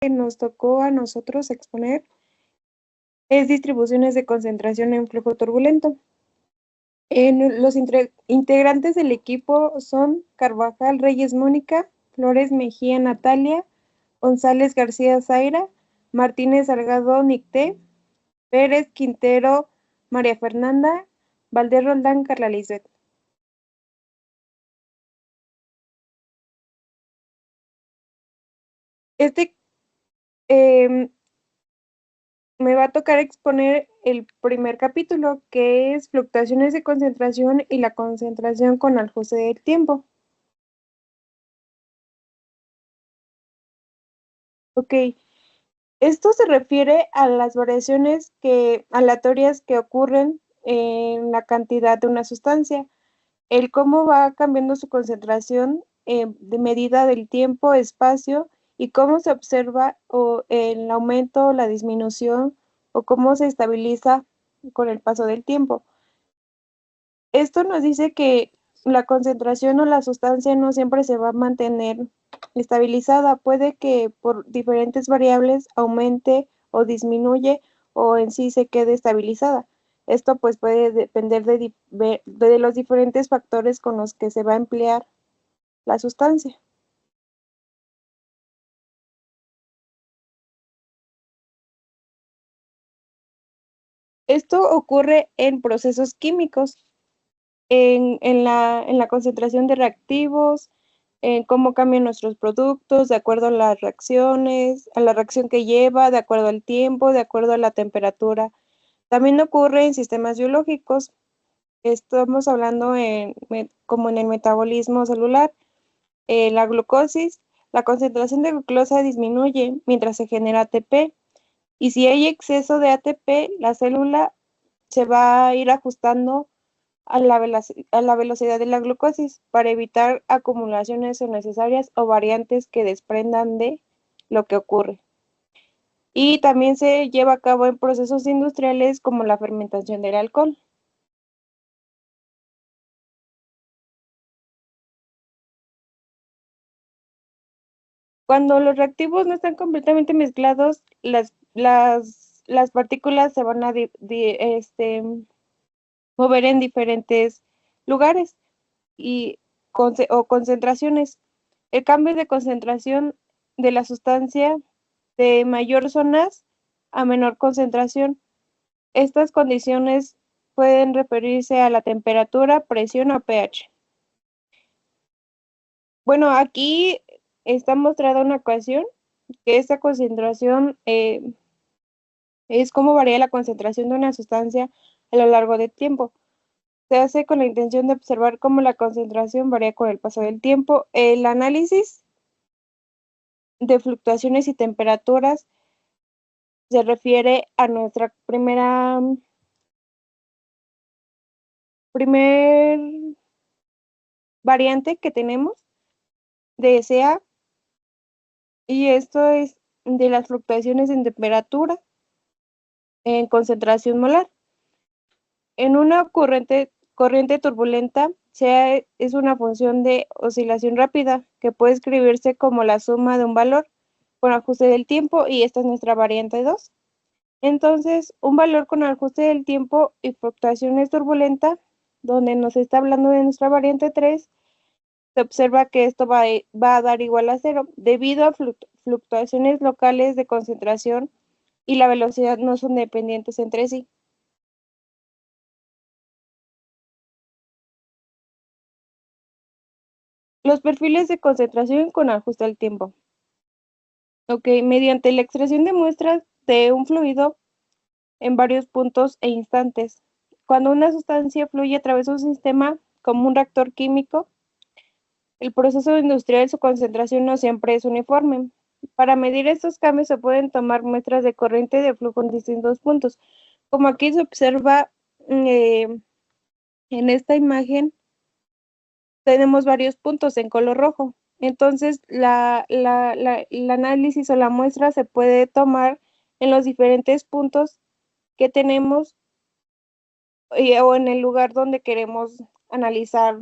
que nos tocó a nosotros exponer es distribuciones de concentración en flujo turbulento. Los integrantes del equipo son Carvajal Reyes Mónica, Flores Mejía Natalia, González García Zaira, Martínez Salgado Nicté, Pérez Quintero María Fernanda, Valdés Roldán Carla Lisbeth. Eh, Me va a tocar exponer el primer capítulo, que es fluctuaciones de concentración y la concentración con ajuste del tiempo. Ok, esto se refiere a las variaciones aleatorias que ocurren en la cantidad de una sustancia, el cómo va cambiando su concentración de medida del tiempo, espacio y cómo se observa el aumento o la disminución o cómo se estabiliza con el paso del tiempo. Esto nos dice que la concentración o la sustancia no siempre se va a mantener estabilizada, puede que por diferentes variables aumente o disminuye o en sí se quede estabilizada. Esto pues puede depender de los diferentes factores con los que se va a emplear la sustancia. Esto ocurre en procesos químicos, en la concentración de reactivos, en cómo cambian nuestros productos de acuerdo a las reacciones, a la reacción que lleva, de acuerdo al tiempo, de acuerdo a la temperatura. También ocurre en sistemas biológicos. Estamos hablando como en el metabolismo celular, la glucosis, la concentración de glucosa disminuye mientras se genera ATP. Y si hay exceso de ATP, la célula se va a ir ajustando a la velocidad de la glucosis para evitar acumulaciones innecesarias o variantes que desprendan de lo que ocurre. Y también se lleva a cabo en procesos industriales como la fermentación del alcohol. Cuando los reactivos no están completamente mezclados, las partículas se van a mover en diferentes lugares o concentraciones. El cambio de concentración de la sustancia de mayor zonas a menor concentración. Estas condiciones pueden referirse a la temperatura, presión o pH. Bueno, aquí está mostrada una ecuación que esta concentración es cómo varía la concentración de una sustancia a lo largo del tiempo. Se hace con la intención de observar cómo la concentración varía con el paso del tiempo. El análisis de fluctuaciones y temperaturas se refiere a nuestra primer variante que tenemos de SA, y esto es de las fluctuaciones en temperatura en concentración molar. En una corriente turbulenta, sea es una función de oscilación rápida que puede escribirse como la suma de un valor con ajuste del tiempo, y esta es nuestra variante 2. Entonces, un valor con ajuste del tiempo y fluctuaciones turbulentas, donde nos está hablando de nuestra variante 3, se observa que esto va a dar igual a cero, debido a fluctuaciones locales de concentración y la velocidad no son dependientes entre sí. Los perfiles de concentración con ajuste al tiempo. Ok, mediante la extracción de muestras de un fluido en varios puntos e instantes. Cuando una sustancia fluye a través de un sistema como un reactor químico, el proceso industrial, su concentración no siempre es uniforme. Para medir estos cambios se pueden tomar muestras de corriente de flujo en distintos puntos. Como aquí se observa en esta imagen, tenemos varios puntos en color rojo. Entonces, el análisis o la muestra se puede tomar en los diferentes puntos que tenemos o en el lugar donde queremos analizar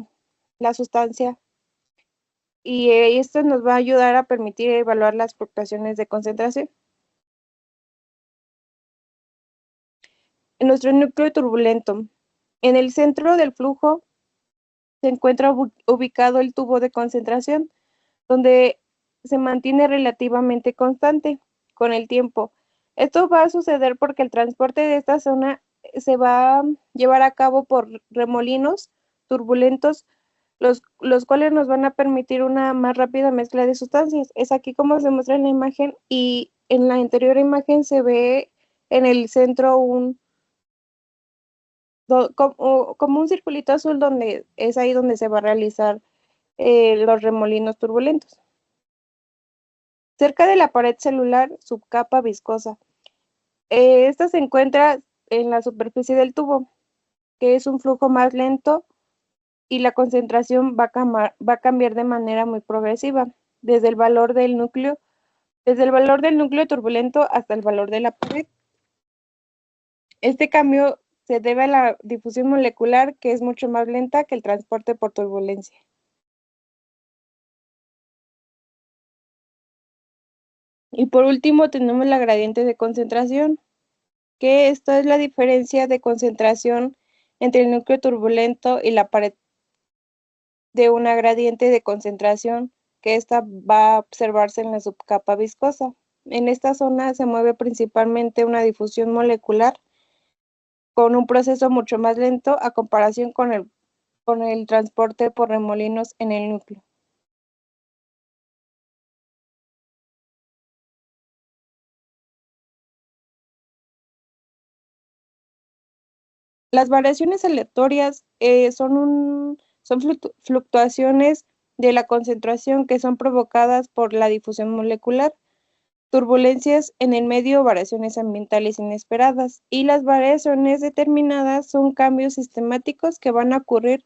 la sustancia. y esto nos va a ayudar a permitir evaluar las fluctuaciones de concentración. En nuestro núcleo turbulento, en el centro del flujo se encuentra ubicado el tubo de concentración, donde se mantiene relativamente constante con el tiempo. Esto va a suceder porque el transporte de esta zona se va a llevar a cabo por remolinos turbulentos, los cuales nos van a permitir una más rápida mezcla de sustancias. Es aquí como se muestra en la imagen, y en la anterior imagen se ve en el centro como un circulito azul, donde es ahí donde se va a realizar los remolinos turbulentos. Cerca de la pared celular, subcapa viscosa. Esta se encuentra en la superficie del tubo, que es un flujo más lento, y la concentración va a cambiar de manera muy progresiva, desde el valor del núcleo turbulento hasta el valor de la pared. Este cambio se debe a la difusión molecular, que es mucho más lenta que el transporte por turbulencia. Y por último tenemos la gradiente de concentración, que esto es la diferencia de concentración entre el núcleo turbulento y la pared de una gradiente de concentración, que esta va a observarse en la subcapa viscosa. En esta zona se mueve principalmente una difusión molecular con un proceso mucho más lento a comparación con el transporte por remolinos en el núcleo. Las variaciones aleatorias son fluctuaciones de la concentración que son provocadas por la difusión molecular, turbulencias en el medio o variaciones ambientales inesperadas, y las variaciones determinadas son cambios sistemáticos que van a ocurrir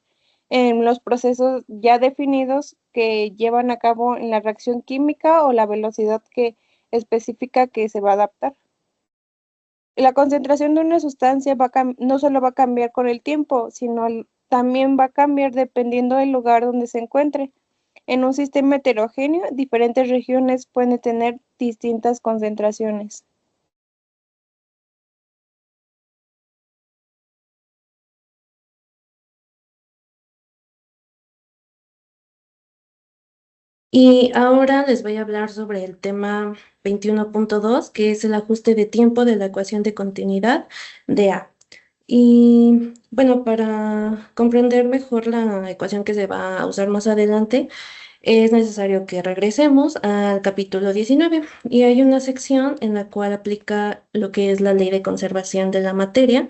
en los procesos ya definidos que llevan a cabo en la reacción química, o la velocidad específica que se va a adaptar. La concentración de una sustancia no solo va a cambiar con el tiempo, sino también va a cambiar dependiendo del lugar donde se encuentre. En un sistema heterogéneo, diferentes regiones pueden tener distintas concentraciones. Y ahora les voy a hablar sobre el tema 21.2, que es el ajuste de tiempo de la ecuación de continuidad de A. Y bueno, para comprender mejor la ecuación que se va a usar más adelante, es necesario que regresemos al capítulo 19, y hay una sección en la cual aplica lo que es la ley de conservación de la materia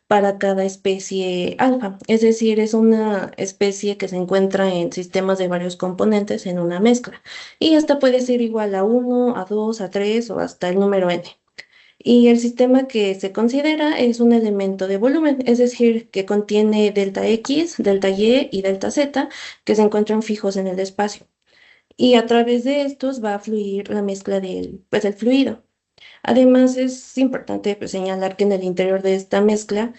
para cada especie alfa. Es decir, es una especie que se encuentra en sistemas de varios componentes en una mezcla. Y esta puede ser igual a 1, a 2, a 3 o hasta el número n. Y el sistema que se considera es un elemento de volumen, es decir, que contiene delta X, delta Y y delta Z, que se encuentran fijos en el espacio. Y a través de estos va a fluir la mezcla del fluido. Además, es importante señalar que en el interior de esta mezcla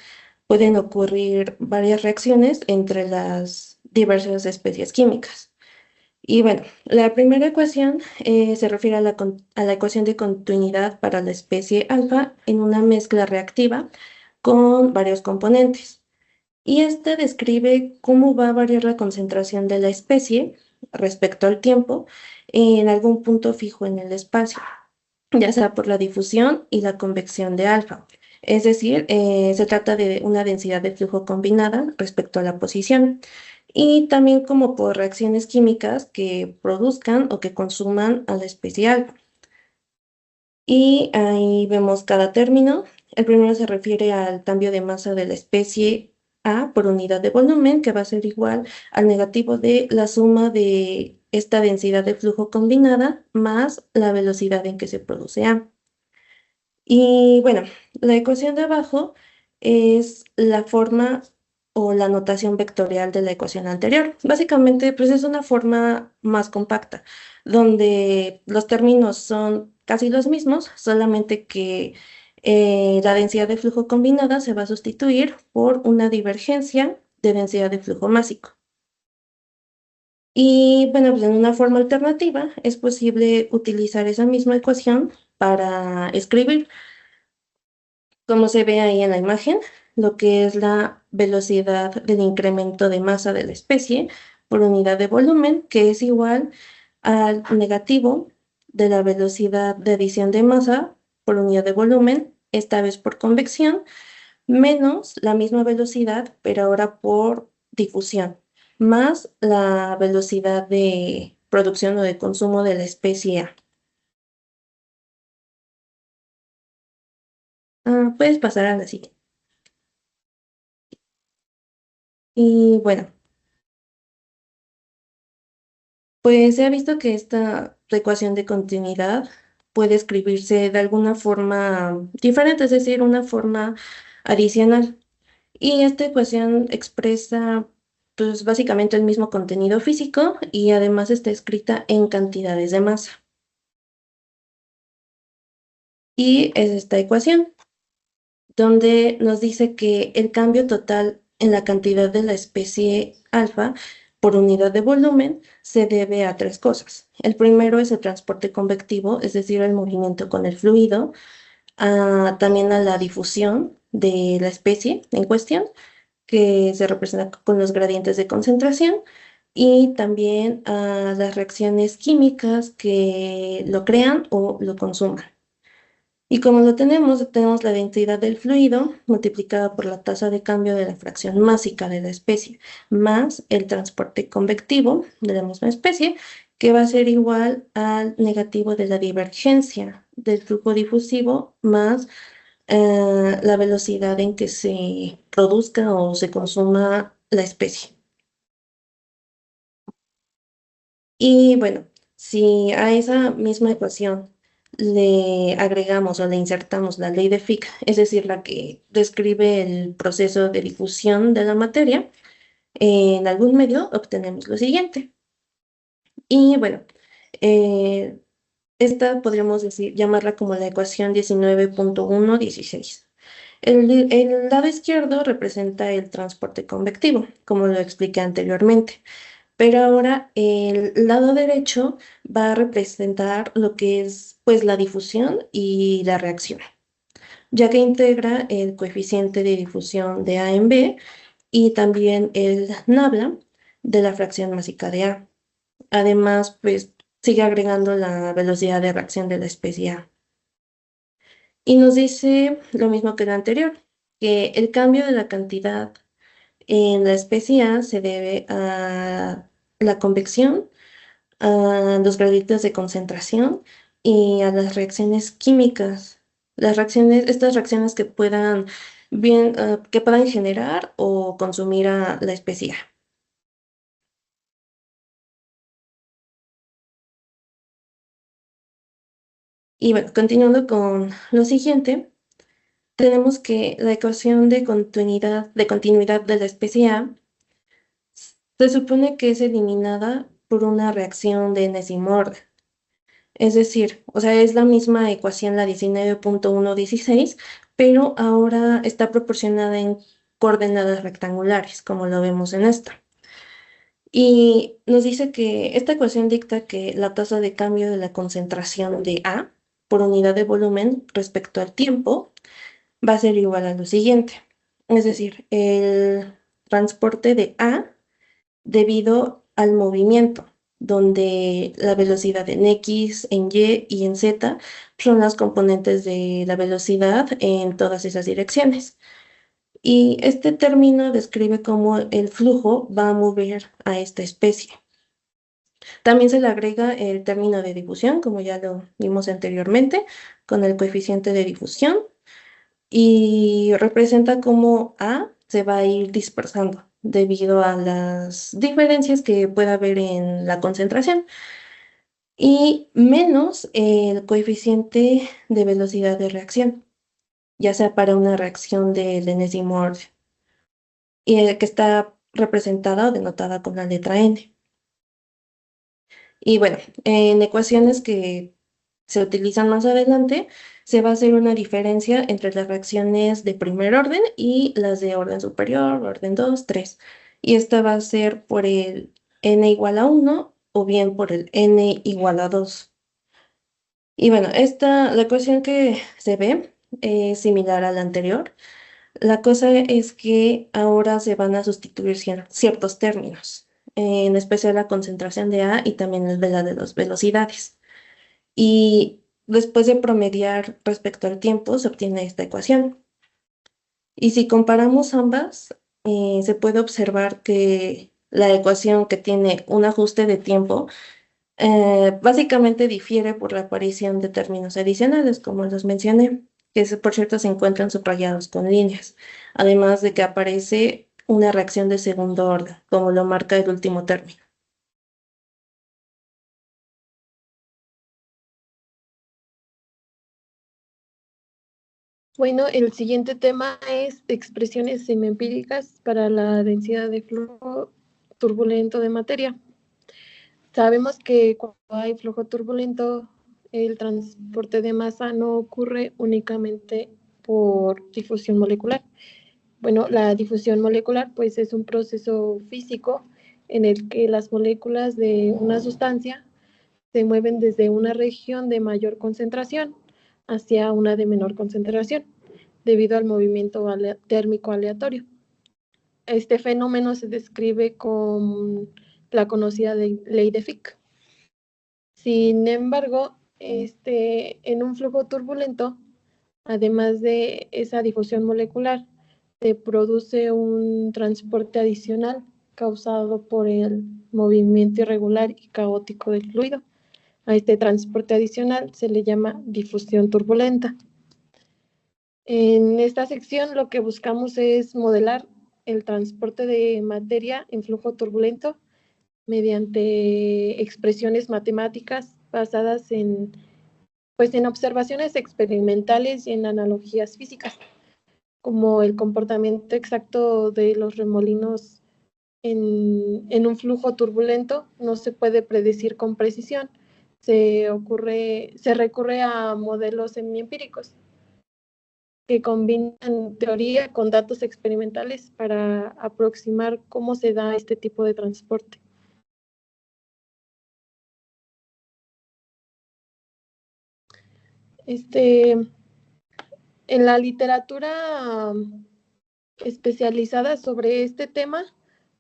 pueden ocurrir varias reacciones entre las diversas especies químicas. Y bueno, la primera ecuación se refiere a a la ecuación de continuidad para la especie alfa en una mezcla reactiva con varios componentes. Y esta describe cómo va a variar la concentración de la especie respecto al tiempo en algún punto fijo en el espacio, ya sea por la difusión y la convección de alfa. Es decir, se trata de una densidad de flujo combinada respecto a la posición, y también como por reacciones químicas que produzcan o que consuman a la especie alfa. Y ahí vemos cada término. El primero se refiere al cambio de masa de la especie A por unidad de volumen, que va a ser igual al negativo de la suma de esta densidad de flujo combinada más la velocidad en que se produce A. Y bueno, la ecuación de abajo es la forma o la notación vectorial de la ecuación anterior. Básicamente, pues es una forma más compacta, donde los términos son casi los mismos, solamente que la densidad de flujo combinada se va a sustituir por una divergencia de densidad de flujo másico. Y bueno, pues en una forma alternativa es posible utilizar esa misma ecuación para escribir, como se ve ahí en la imagen, lo que es la velocidad del incremento de masa de la especie por unidad de volumen, que es igual al negativo de la velocidad de adición de masa por unidad de volumen, esta vez por convección, menos la misma velocidad, pero ahora por difusión, más la velocidad de producción o de consumo de la especie A. Puedes pasar a la siguiente. Y bueno, pues se ha visto que esta ecuación de continuidad puede escribirse de alguna forma diferente, es decir, una forma adicional. Y esta ecuación expresa, pues, básicamente el mismo contenido físico y además está escrita en cantidades de masa. Y es esta ecuación, donde nos dice que el cambio total en la cantidad de la especie alfa por unidad de volumen se debe a tres cosas. El primero es el transporte convectivo, es decir, el movimiento con el fluido, también a la difusión de la especie en cuestión, que se representa con los gradientes de concentración, y también a las reacciones químicas que lo crean o lo consuman. Y como lo tenemos la densidad del fluido multiplicada por la tasa de cambio de la fracción másica de la especie, más el transporte convectivo de la misma especie, que va a ser igual al negativo de la divergencia del flujo difusivo más la velocidad en que se produzca o se consuma la especie. Y bueno, si a esa misma ecuación le agregamos o le insertamos la ley de Fick, es decir, la que describe el proceso de difusión de la materia, en algún medio obtenemos lo siguiente. Y bueno, eh, esta podríamos decir, llamarla como la ecuación 19.116. El lado izquierdo representa el transporte convectivo, como lo expliqué anteriormente. Pero ahora el lado derecho va a representar lo que es pues la difusión y la reacción, ya que integra el coeficiente de difusión de A en B y también el nabla de la fracción másica de A. Además, pues sigue agregando la velocidad de reacción de la especie A. Y nos dice lo mismo que el anterior, que el cambio de la cantidad en la especie A se debe a la convección, a los gradientes de concentración y a las reacciones químicas. Estas reacciones que puedan que puedan generar o consumir a la especie A. Y bueno, continuando con lo siguiente, tenemos que la ecuación de continuidad de la especie A se supone que es eliminada por una reacción de enésimo orden. Es decir, o sea, es la misma ecuación, la 19.116, pero ahora está proporcionada en coordenadas rectangulares, como lo vemos en esta. Y nos dice que esta ecuación dicta que la tasa de cambio de la concentración de A por unidad de volumen respecto al tiempo va a ser igual a lo siguiente. Es decir, el transporte de A debido al movimiento, donde la velocidad en X, en Y y en Z son las componentes de la velocidad en todas esas direcciones. Y este término describe cómo el flujo va a mover a esta especie. También se le agrega el término de difusión, como ya lo vimos anteriormente, con el coeficiente de difusión y representa cómo A se va a ir dispersando debido a las diferencias que pueda haber en la concentración y menos el coeficiente de velocidad de reacción, ya sea para una reacción del enésimo orden, y que está representada o denotada con la letra N. Y bueno, en ecuaciones que se utilizan más adelante, se va a hacer una diferencia entre las reacciones de primer orden y las de orden superior, orden 2, 3. Y esta va a ser por el n igual a 1 o bien por el n igual a 2. Y bueno, la ecuación que se ve es similar a la anterior. La cosa es que ahora se van a sustituir ciertos términos, en especial la concentración de A y también el de la de las velocidades. Y después de promediar respecto al tiempo, se obtiene esta ecuación. Y si comparamos ambas, se puede observar que la ecuación que tiene un ajuste de tiempo básicamente difiere por la aparición de términos adicionales, como los mencioné, que por cierto se encuentran subrayados con líneas, además de que aparece una reacción de segundo orden, como lo marca el último término. Bueno, el siguiente tema es expresiones semiempíricas para la densidad de flujo turbulento de materia. Sabemos que cuando hay flujo turbulento, el transporte de masa no ocurre únicamente por difusión molecular. Bueno, la difusión molecular pues es un proceso físico en el que las moléculas de una sustancia se mueven desde una región de mayor concentración hacia una de menor concentración, debido al movimiento térmico aleatorio. Este fenómeno se describe con la conocida ley de Fick. Sin embargo, en un flujo turbulento, además de esa difusión molecular, se produce un transporte adicional causado por el movimiento irregular y caótico del fluido. A este transporte adicional se le llama difusión turbulenta. En esta sección lo que buscamos es modelar el transporte de materia en flujo turbulento mediante expresiones matemáticas basadas en observaciones experimentales y en analogías físicas, como el comportamiento exacto de los remolinos en un flujo turbulento no se puede predecir con precisión. Se recurre a modelos semiempíricos que combinan teoría con datos experimentales para aproximar cómo se da este tipo de transporte. En la literatura especializada sobre este tema,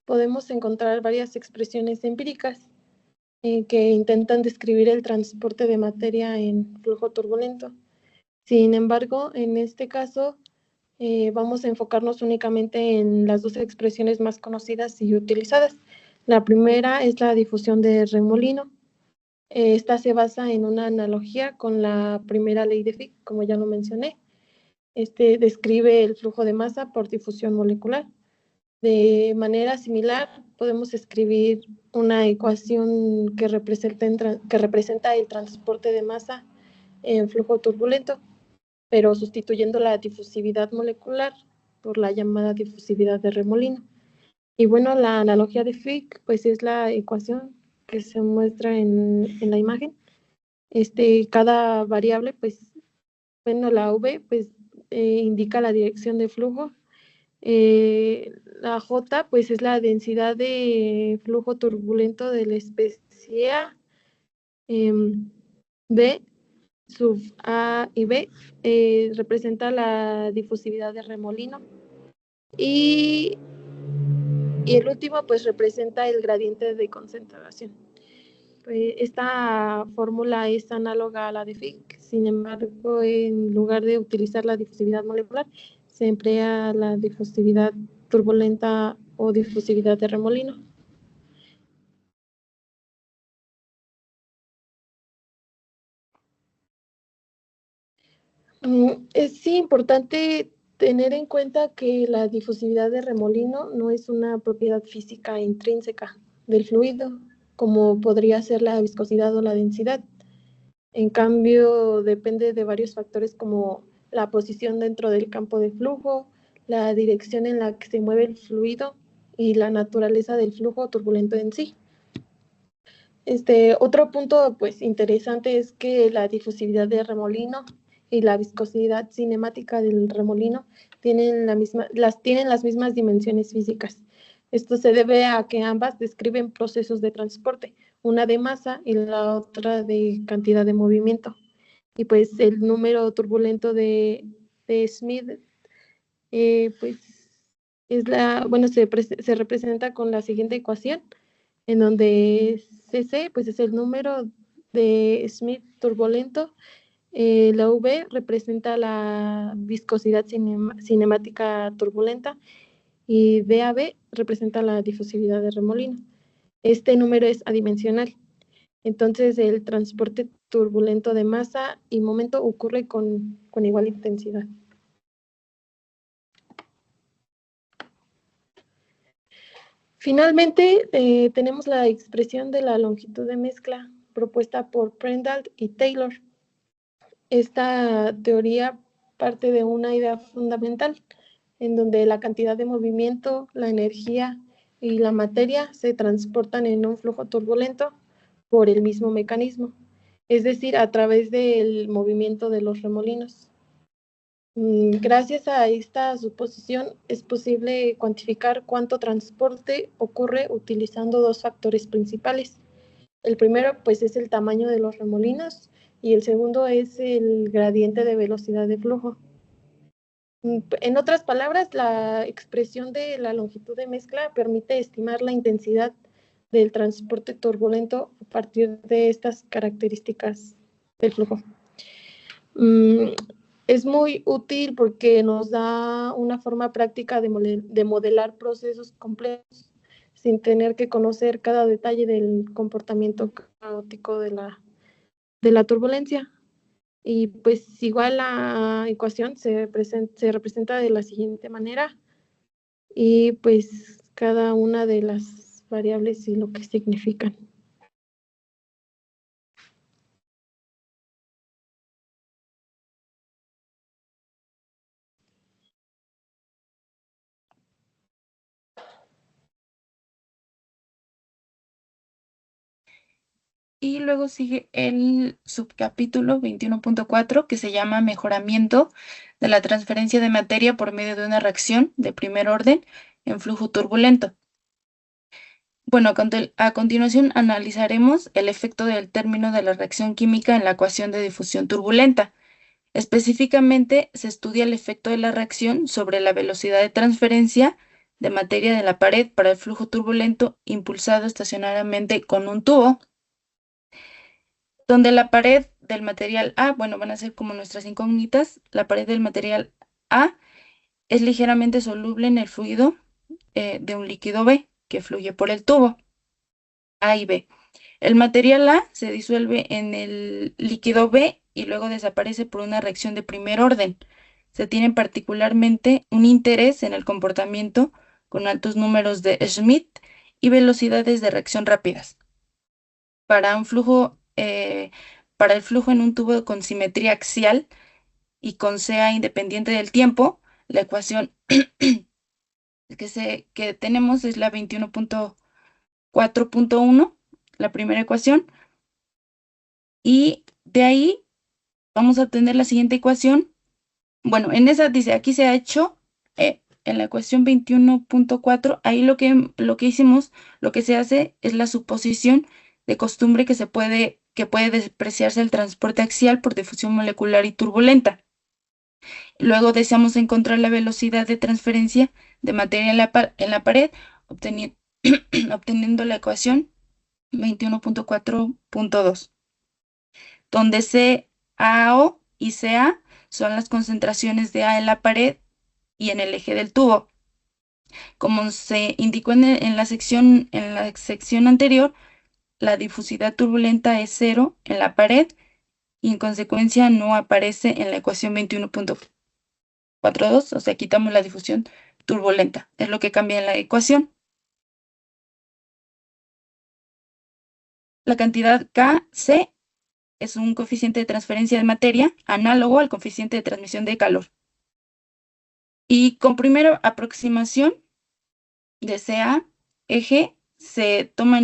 podemos encontrar varias expresiones empíricas que intentan describir el transporte de materia en flujo turbulento. Sin embargo, en este caso, vamos a enfocarnos únicamente en las dos expresiones más conocidas y utilizadas. La primera es la difusión de remolino. Esta se basa en una analogía con la primera ley de Fick, como ya lo mencioné. Describe el flujo de masa por difusión molecular. De manera similar, podemos escribir una ecuación que representa el transporte de masa en flujo turbulento, pero sustituyendo la difusividad molecular por la llamada difusividad de remolino. Y bueno, la analogía de Fick, pues es la ecuación que se muestra en la imagen. Cada variable, pues, bueno, la V, pues, indica la dirección de flujo. La J, pues, es la densidad de flujo turbulento de la especie A. B, sub A y B, representa la difusividad de remolino. Y el último, pues, representa el gradiente de concentración. Esta fórmula es análoga a la de Fick, sin embargo, en lugar de utilizar la difusividad molecular, se emplea la difusividad turbulenta o difusividad de remolino. Es importante tener en cuenta que la difusividad de remolino no es una propiedad física intrínseca del fluido, como podría ser la viscosidad o la densidad. En cambio, depende de varios factores como la posición dentro del campo de flujo, la dirección en la que se mueve el fluido y la naturaleza del flujo turbulento en sí. Otro punto pues interesante es que la difusividad del remolino y la viscosidad cinemática del remolino tienen las mismas dimensiones físicas. Esto se debe a que ambas describen procesos de transporte, una de masa y la otra de cantidad de movimiento. Y pues el número turbulento de Smith, pues se representa con la siguiente ecuación, en donde CC pues es el número de Smith turbulento, la V representa la viscosidad cinemática turbulenta y DAB representa la difusividad de remolino. Este número es adimensional. Entonces, el transporte turbulento de masa y momento ocurre con igual intensidad. Finalmente, tenemos la expresión de la longitud de mezcla propuesta por Prendall y Taylor. Esta teoría parte de una idea fundamental, en donde la cantidad de movimiento, la energía y la materia se transportan en un flujo turbulento por el mismo mecanismo, es decir, a través del movimiento de los remolinos. Gracias a esta suposición es posible cuantificar cuánto transporte ocurre utilizando dos factores principales. El primero, pues, es el tamaño de los remolinos y el segundo es el gradiente de velocidad de flujo. En otras palabras, la expresión de la longitud de mezcla permite estimar la intensidad del transporte turbulento a partir de estas características del flujo. Es muy útil porque nos da una forma práctica de modelar procesos complejos sin tener que conocer cada detalle del comportamiento caótico de la turbulencia. Y pues igual la ecuación se representa de la siguiente manera, y pues cada una de las variables y lo que significan. Y luego sigue el subcapítulo 21.4 que se llama Mejoramiento de la transferencia de materia por medio de una reacción de primer orden en flujo turbulento. Bueno, a continuación analizaremos el efecto del término de la reacción química en la ecuación de difusión turbulenta. Específicamente, se estudia el efecto de la reacción sobre la velocidad de transferencia de materia de la pared para el flujo turbulento impulsado estacionariamente con un tubo, donde la pared del material A, bueno, van a ser como nuestras incógnitas, la pared del material A es ligeramente soluble en el fluido de un líquido B que fluye por el tubo A y B. El material A se disuelve en el líquido B y luego desaparece por una reacción de primer orden. Se tiene particularmente un interés en el comportamiento con altos números de Schmidt y velocidades de reacción rápidas. Para para el flujo en un tubo con simetría axial y con CA independiente del tiempo, la ecuación que tenemos es la 21.4.1, la primera ecuación, y de ahí vamos a obtener la siguiente ecuación. Bueno, en esa dice, aquí se ha hecho, en la ecuación 21.4, ahí lo que hicimos, lo que se hace es la suposición de costumbre que puede despreciarse el transporte axial por difusión molecular y turbulenta. Luego deseamos encontrar la velocidad de transferencia de materia en la pared, obteniendo la ecuación 21.4.2, donde CAO y CA son las concentraciones de A en la pared y en el eje del tubo. Como se indicó en la sección anterior, la difusidad turbulenta es 0 en la pared y en consecuencia no aparece en la ecuación 21.42, o sea, quitamos la difusión turbulenta, es lo que cambia en la ecuación. La cantidad Kc es un coeficiente de transferencia de materia análogo al coeficiente de transmisión de calor. Y con primera aproximación de CA, eje, se toma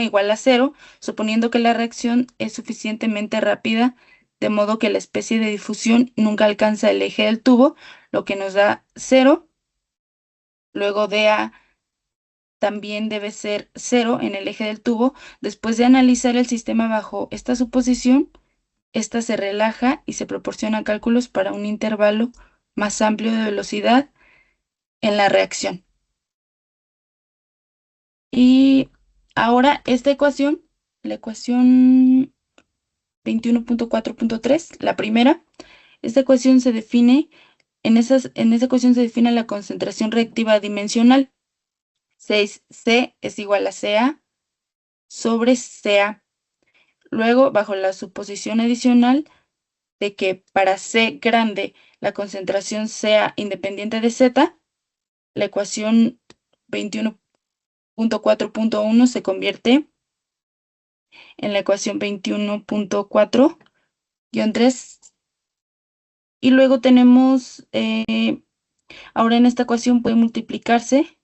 igual a 0, suponiendo que la reacción es suficientemente rápida, de modo que la especie de difusión nunca alcanza el eje del tubo, lo que nos da 0. Luego DA también debe ser 0 en el eje del tubo. Después de analizar el sistema bajo esta suposición, esta se relaja y se proporciona cálculos para un intervalo más amplio de velocidad en la reacción. Y ahora esta ecuación, la ecuación 21.4.3, la primera, esta ecuación se define, en esa ecuación se define la concentración reactiva dimensional. 6C es igual a CA sobre CA. Luego, bajo la suposición adicional de que para C grande la concentración sea independiente de Z, la ecuación 21.4.1 se convierte en la ecuación 21.4-3. Y luego tenemos, ahora en esta ecuación puede multiplicarse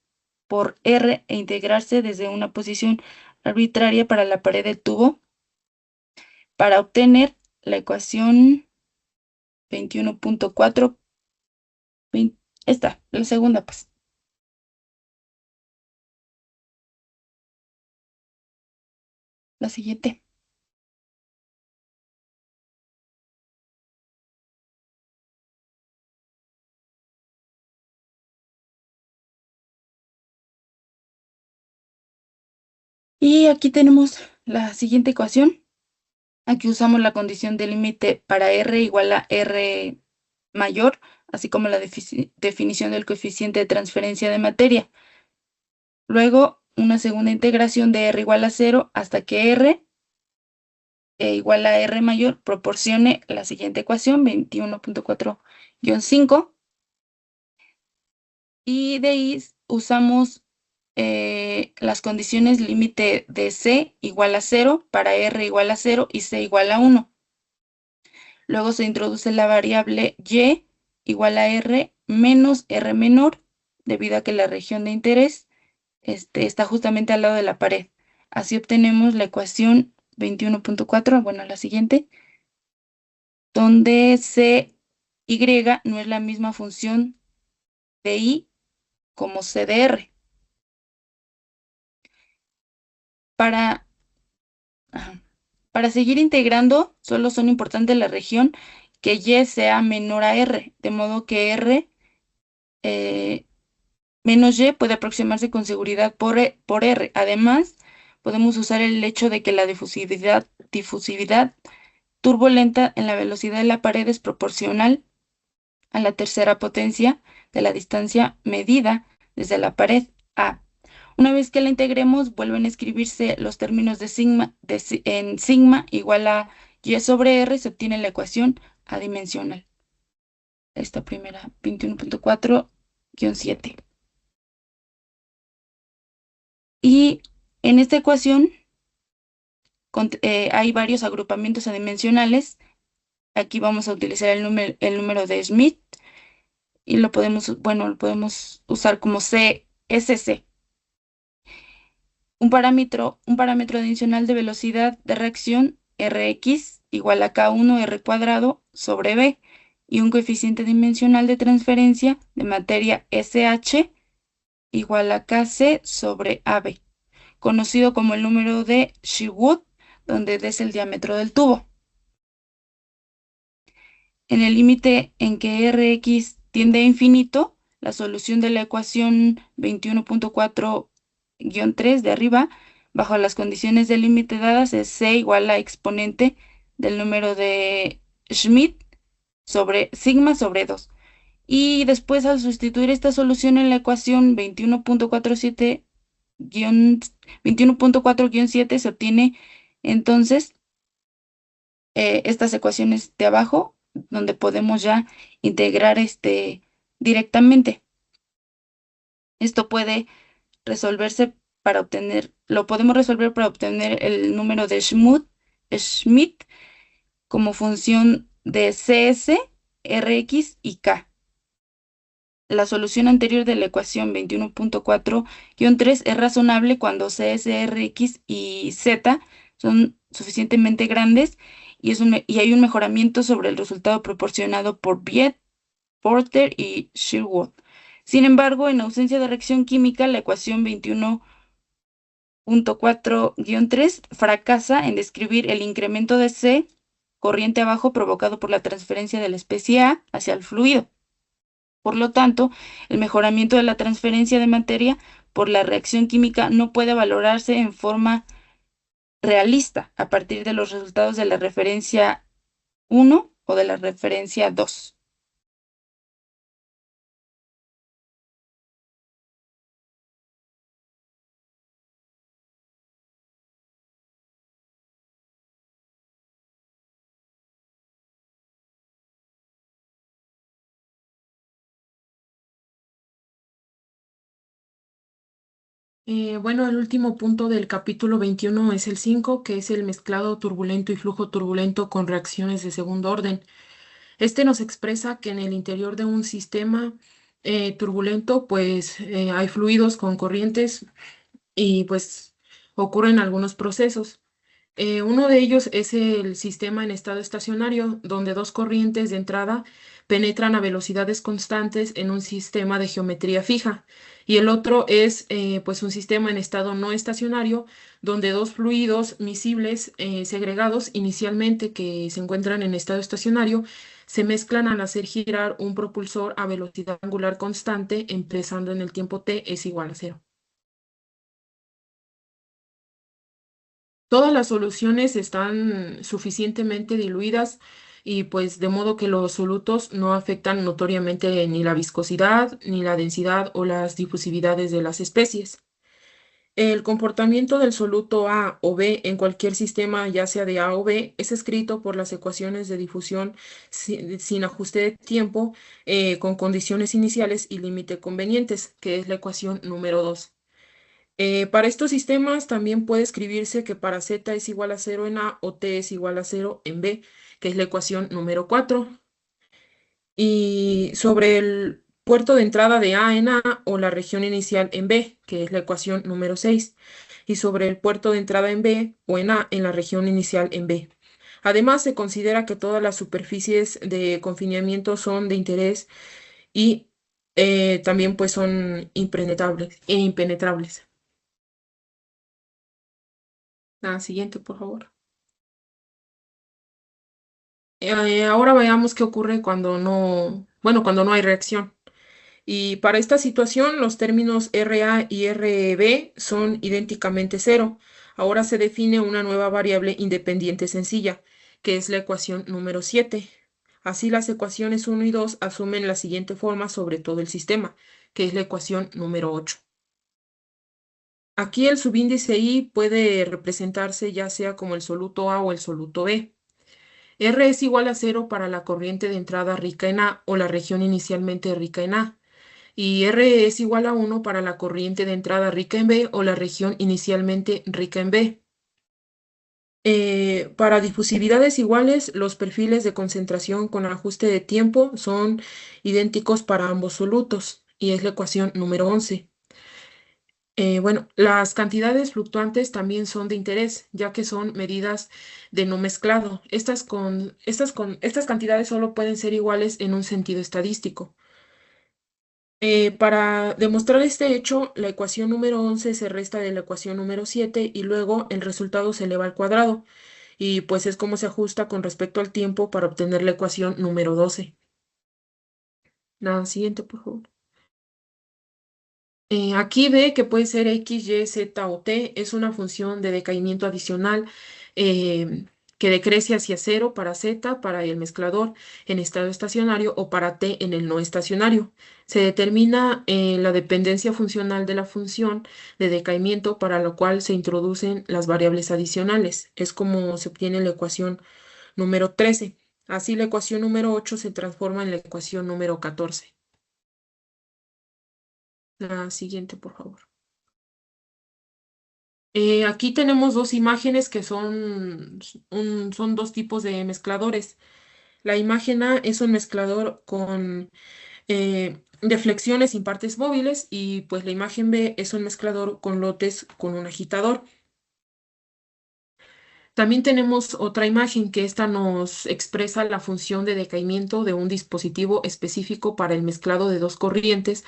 por R e integrarse desde una posición arbitraria para la pared del tubo para obtener la ecuación 21.4. Esta, la segunda, pues. La siguiente. Y aquí tenemos la siguiente ecuación. Aquí usamos la condición de límite para R igual a R mayor, así como la definición del coeficiente de transferencia de materia. Luego, una segunda integración de R igual a 0 hasta que R igual a R mayor proporcione la siguiente ecuación, 21.4-5. Y de ahí usamos las condiciones límite de C igual a 0 para R igual a 0 y C igual a 1. Luego se introduce la variable Y igual a R menos R menor, debido a que la región de interés está justamente al lado de la pared. Así obtenemos la ecuación 21.4, bueno, la siguiente, donde CY no es la misma función de I como C de R. Para seguir integrando, solo son importantes la región que Y sea menor a R, de modo que R menos Y puede aproximarse con seguridad por R. Además, podemos usar el hecho de que la difusividad turbulenta en la velocidad de la pared es proporcional a la tercera potencia de la distancia medida desde la pared A. Una vez que la integremos, vuelven a escribirse los términos de sigma, en sigma igual a Y sobre R, se obtiene la ecuación adimensional. Esta primera, 21.4-7. Y en esta ecuación hay varios agrupamientos adimensionales. Aquí vamos a utilizar el número de Schmidt y lo podemos usar como CSC. Un parámetro adicional de velocidad de reacción Rx igual a K1 R cuadrado sobre B y un coeficiente dimensional de transferencia de materia SH igual a KC sobre AB, conocido como el número de Sherwood, donde D es el diámetro del tubo. En el límite en que Rx tiende a infinito, la solución de la ecuación 21.4-3 de arriba, bajo las condiciones del límite dadas, es C igual a exponente del número de Schmidt sobre sigma sobre 2. Y después, al sustituir esta solución en la ecuación 21.4-7, se obtiene entonces estas ecuaciones de abajo, donde podemos ya integrar directamente. Esto puede resolverse lo podemos resolver para obtener el número de Schmidt como función de CS, Rx y K. La solución anterior de la ecuación 21.4-3 es razonable cuando CS, Rx y Z son suficientemente grandes y hay un mejoramiento sobre el resultado proporcionado por Viet, Porter y Sherwood. Sin embargo, en ausencia de reacción química, la ecuación 21.4-3 fracasa en describir el incremento de C corriente abajo provocado por la transferencia de la especie A hacia el fluido. Por lo tanto, el mejoramiento de la transferencia de materia por la reacción química no puede valorarse en forma realista a partir de los resultados de la referencia 1 o de la referencia 2. Bueno, el último punto del capítulo 21 es el 5, que es el mezclado turbulento y flujo turbulento con reacciones de segundo orden. Este nos expresa que en el interior de un sistema turbulento, pues hay fluidos con corrientes y pues ocurren algunos procesos. Uno de ellos es el sistema en estado estacionario, donde dos corrientes de entrada penetran a velocidades constantes en un sistema de geometría fija. Y el otro es pues un sistema en estado no estacionario, donde dos fluidos miscibles segregados inicialmente que se encuentran en estado estacionario se mezclan al hacer girar un propulsor a velocidad angular constante, empezando en el tiempo t es igual a cero. Todas las soluciones están suficientemente diluidas y pues de modo que los solutos no afectan notoriamente ni la viscosidad, ni la densidad o las difusividades de las especies. El comportamiento del soluto A o B en cualquier sistema, ya sea de A o B, es escrito por las ecuaciones de difusión sin ajuste de tiempo, con condiciones iniciales y límite convenientes, que es la ecuación número 2. Para estos sistemas también puede escribirse que para Z es igual a 0 en A o T es igual a 0 en B, que es la ecuación número 4. Y sobre el puerto de entrada de A en A o la región inicial en B, que es la ecuación número 6. Y sobre el puerto de entrada en B o en A en la región inicial en B. Además, se considera que todas las superficies de confinamiento son de interés y también pues son impenetrables. La siguiente, por favor. Ahora veamos qué ocurre cuando no, bueno, cuando no hay reacción. Y para esta situación, los términos RA y RB son idénticamente cero. Ahora se define una nueva variable independiente sencilla, que es la ecuación número 7. Así las ecuaciones 1 y 2 asumen la siguiente forma sobre todo el sistema, que es la ecuación número 8. Aquí el subíndice I puede representarse ya sea como el soluto A o el soluto B. R es igual a 0 para la corriente de entrada rica en A o la región inicialmente rica en A. Y R es igual a 1 para la corriente de entrada rica en B o la región inicialmente rica en B. Para difusividades iguales, los perfiles de concentración con ajuste de tiempo son idénticos para ambos solutos, y es la ecuación número 11. Bueno, las cantidades fluctuantes también son de interés, ya que son medidas de no mezclado. Estas cantidades solo pueden ser iguales en un sentido estadístico. Para demostrar este hecho, la ecuación número 11 se resta de la ecuación número 7 y luego el resultado se eleva al cuadrado. Y pues es como se ajusta con respecto al tiempo para obtener la ecuación número 12. La siguiente, por favor. Aquí ve que puede ser X, Y, Z o T. Es una función de decaimiento adicional que decrece hacia cero para Z, para el mezclador en estado estacionario o para T en el no estacionario. Se determina la dependencia funcional de la función de decaimiento, para lo cual se introducen las variables adicionales. Es como se obtiene la ecuación número 13. Así la ecuación número 8 se transforma en la ecuación número 14. La siguiente, por favor. Aquí tenemos dos imágenes que son dos tipos de mezcladores. La imagen A es un mezclador con deflexiones sin partes móviles y pues la imagen B es un mezclador con lotes con un agitador. También tenemos otra imagen que esta nos expresa la función de decaimiento de un dispositivo específico para el mezclado de dos corrientes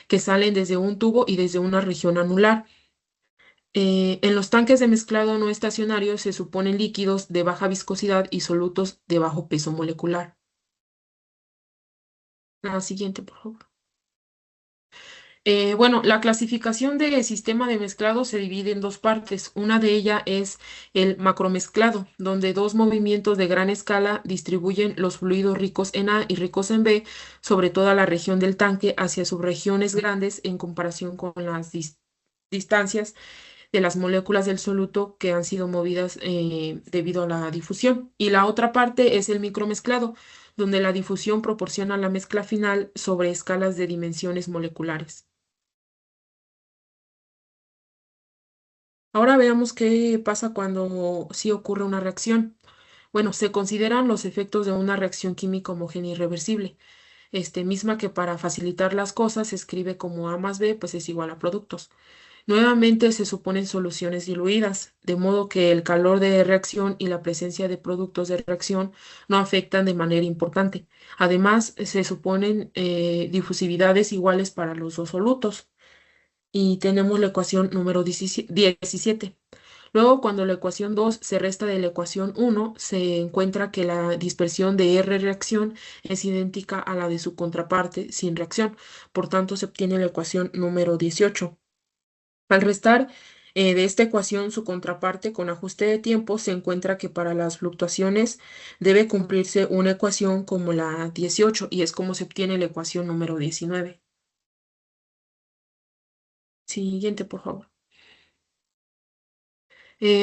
que salen desde un tubo y desde una región anular. En los tanques de mezclado no estacionario se suponen líquidos de baja viscosidad y solutos de bajo peso molecular. La siguiente, por favor. Bueno, la clasificación del sistema de mezclado se divide en dos partes. Una de ellas es el macromezclado, donde dos movimientos de gran escala distribuyen los fluidos ricos en A y ricos en B sobre toda la región del tanque hacia subregiones grandes en comparación con las distancias de las moléculas del soluto que han sido movidas debido a la difusión. Y la otra parte es el micromezclado, donde la difusión proporciona la mezcla final sobre escalas de dimensiones moleculares. Ahora veamos qué pasa cuando sí ocurre una reacción. Bueno, se consideran los efectos de una reacción química homogénea irreversible, misma que para facilitar las cosas se escribe como A más B, pues es igual a productos. Nuevamente se suponen soluciones diluidas, de modo que el calor de reacción y la presencia de productos de reacción no afectan de manera importante. Además, se suponen difusividades iguales para los dos solutos. Y tenemos la ecuación número 17. Luego, cuando la ecuación 2 se resta de la ecuación 1, se encuentra que la dispersión de R reacción es idéntica a la de su contraparte sin reacción. Por tanto, se obtiene la ecuación número 18. Al restar de esta ecuación su contraparte con ajuste de tiempo, se encuentra que para las fluctuaciones debe cumplirse una ecuación como la 18 y es como se obtiene la ecuación número 19. Siguiente, por favor.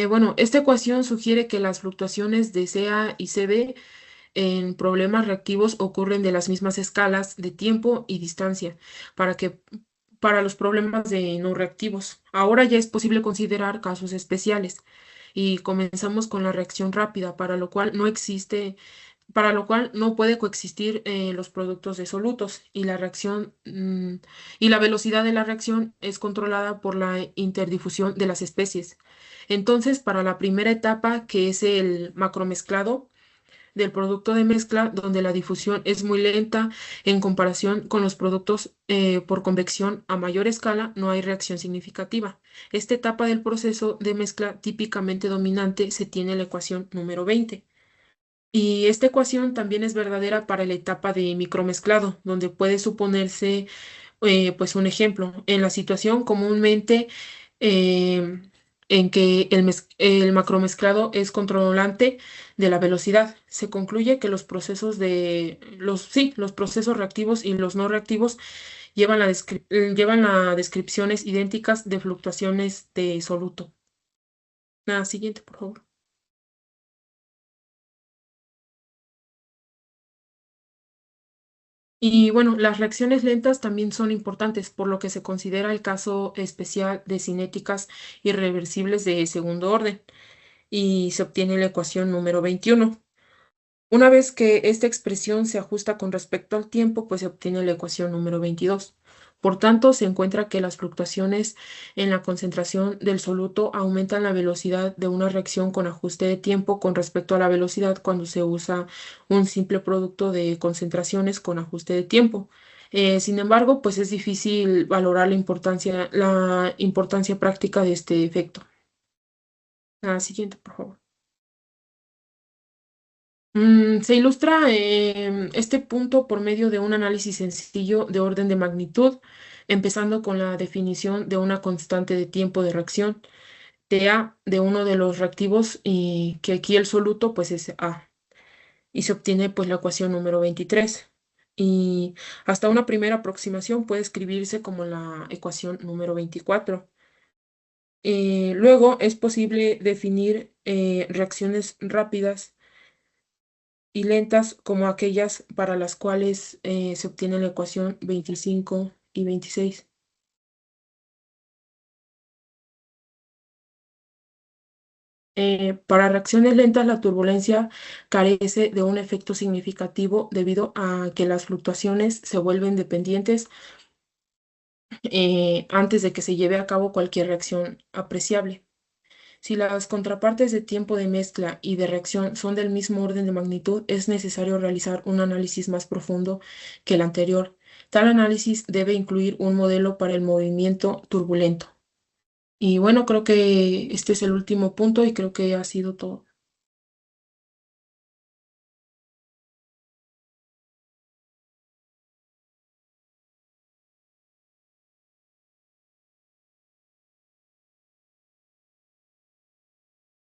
Bueno, esta ecuación sugiere que las fluctuaciones de CA y CB en problemas reactivos ocurren de las mismas escalas de tiempo y distancia para los problemas de no reactivos. Ahora ya es posible considerar casos especiales y comenzamos con la reacción rápida, para lo cual no puede coexistir los productos de solutos y la reacción y la velocidad de la reacción es controlada por la interdifusión de las especies. Entonces, para la primera etapa, que es el macromezclado del producto de mezcla, donde la difusión es muy lenta en comparación con los productos por convección a mayor escala, no hay reacción significativa. Esta etapa del proceso de mezcla típicamente dominante se tiene la ecuación número 20. Y esta ecuación también es verdadera para la etapa de micromezclado, donde puede suponerse, pues un ejemplo, en la situación comúnmente eh, en que el macromezclado es controlante de la velocidad. Se concluye que los procesos reactivos y los no reactivos llevan a descripciones idénticas de fluctuaciones de soluto. La siguiente, por favor. Y bueno, las reacciones lentas también son importantes, por lo que se considera el caso especial de cinéticas irreversibles de segundo orden y se obtiene la ecuación número 21. Una vez que esta expresión se ajusta con respecto al tiempo, pues se obtiene la ecuación número 22. Por tanto, se encuentra que las fluctuaciones en la concentración del soluto aumentan la velocidad de una reacción con ajuste de tiempo con respecto a la velocidad cuando se usa un simple producto de concentraciones con ajuste de tiempo. Sin embargo, pues es difícil valorar la importancia práctica de este efecto. La siguiente, por favor. Se ilustra este punto por medio de un análisis sencillo de orden de magnitud, empezando con la definición de una constante de tiempo de reacción, TA, de uno de los reactivos, y que aquí el soluto pues es A, y se obtiene pues la ecuación número 23. Y hasta una primera aproximación puede escribirse como la ecuación número 24. Luego es posible definir reacciones rápidas y lentas como aquellas para las cuales se obtiene la ecuación 25 y 26. Para reacciones lentas, la turbulencia carece de un efecto significativo debido a que las fluctuaciones se vuelven dependientes antes de que se lleve a cabo cualquier reacción apreciable. Si las contrapartes de tiempo de mezcla y de reacción son del mismo orden de magnitud, es necesario realizar un análisis más profundo que el anterior, Tal análisis debe incluir un modelo para el movimiento turbulento. Y bueno, creo que este es el último punto y creo que ha sido todo.